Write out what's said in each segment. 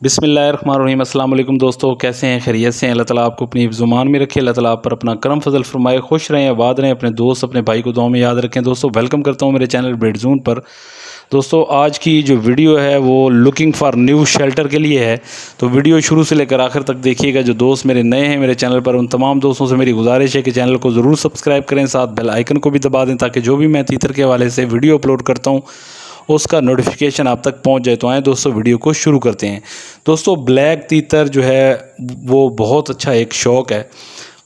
बिस्मिल्लाहिर्रहमानिर्रहीम। अस्सलाम वालेकुम दोस्तों, कैसे हैं? खैरियत से हैं? अल्लाह ताला आपको अपनी ज़ुबान में रखे, अल्लाह ताला आप पर अपना करम फजल फरमाए, खुश रहें, आबाद रहें, अपने दोस्त अपने भाई को दुआ में याद रखें। दोस्तों वेलकम करता हूं मेरे चैनल ब्रेड जोन पर। दोस्तों आज की जो वीडियो है वो लुकिंग फॉर न्यू शेल्टर के लिए है, तो वीडियो शुरू से लेकर आखिर तक देखिएगा। जो दोस्त मेरे नए हैं मेरे चैनल पर, उन तमाम दोस्तों से मेरी गुजारिश है कि चैनल को ज़रूर सब्सक्राइब करें, साथ बेल आइकन को भी दबा दें ताकि जो भी मैं तीतर के हवाले से वीडियो अपलोड करता हूँ उसका नोटिफिकेशन आप तक पहुंच जाए। तो आए दोस्तों वीडियो को शुरू करते हैं। दोस्तों ब्लैक तीतर जो है वो बहुत अच्छा एक शौक़ है,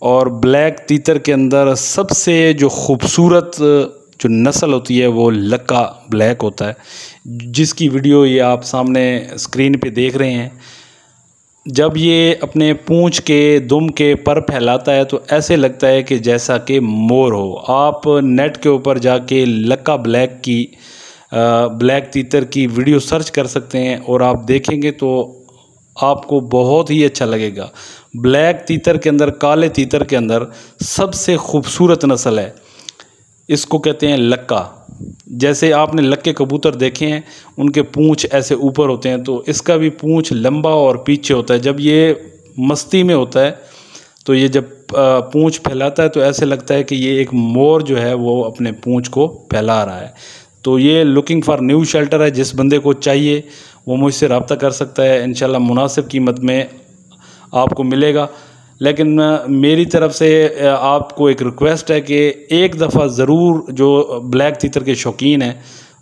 और ब्लैक तीतर के अंदर सबसे जो खूबसूरत जो नस्ल होती है वो लक्का ब्लैक होता है, जिसकी वीडियो ये आप सामने स्क्रीन पे देख रहे हैं। जब ये अपने पूंछ के दुम के पर फैलाता है तो ऐसे लगता है कि जैसा कि मोर हो। आप नेट के ऊपर जाके लक्का ब्लैक तीतर की वीडियो सर्च कर सकते हैं और आप देखेंगे तो आपको बहुत ही अच्छा लगेगा। ब्लैक तीतर के अंदर, काले तीतर के अंदर सबसे खूबसूरत नस्ल है, इसको कहते हैं लक्का। जैसे आपने लक्के कबूतर देखे हैं, उनके पूंछ ऐसे ऊपर होते हैं, तो इसका भी पूंछ लंबा और पीछे होता है। जब ये मस्ती में होता है तो ये जब पूंछ फैलाता है तो ऐसे लगता है कि ये एक मोर जो है वो अपने पूंछ को फैला रहा है। तो ये लुकिंग फॉर न्यू शेल्टर है। जिस बंदे को चाहिए वो मुझसे रब्ता कर सकता है, इंशाल्लाह मुनासिब कीमत में आपको मिलेगा। लेकिन मेरी तरफ से आपको एक रिक्वेस्ट है कि एक दफ़ा ज़रूर जो ब्लैक तीतर के शौकीन हैं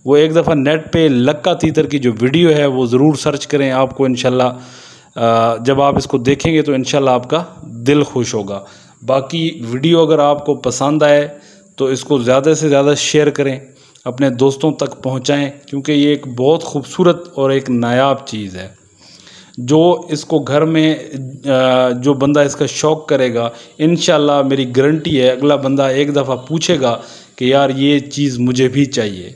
वो एक दफ़ा नेट पे लक्का तीतर की जो वीडियो है वो ज़रूर सर्च करें। आपको इंशाल्लाह जब आप इसको देखेंगे तो इंशाल्लाह आपका दिल खुश होगा। बाकी वीडियो अगर आपको पसंद आए तो इसको ज़्यादा से ज़्यादा शेयर करें, अपने दोस्तों तक पहुंचाएं, क्योंकि ये एक बहुत खूबसूरत और एक नायाब चीज़ है। जो इसको घर में जो बंदा इसका शौक़ करेगा, इंशाल्लाह मेरी गारंटी है अगला बंदा एक दफ़ा पूछेगा कि यार ये चीज़ मुझे भी चाहिए।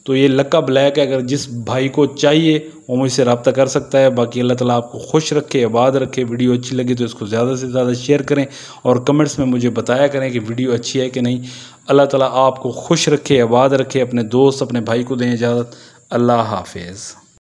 तो ये लक्का ब्लैक है, अगर जिस भाई को चाहिए वो मुझसे रब्ता कर सकता है। बाकी अल्लाह ताला आपको खुश रखे, आबाद रखे। वीडियो अच्छी लगी तो इसको ज़्यादा से ज़्यादा शेयर करें और कमेंट्स में मुझे बताया करें कि वीडियो अच्छी है कि नहीं। अल्लाह ताला आपको खुश रखे, आबाद रखे। अपने दोस्त अपने भाई को दें इजाज़त। अल्लाह हाफिज़।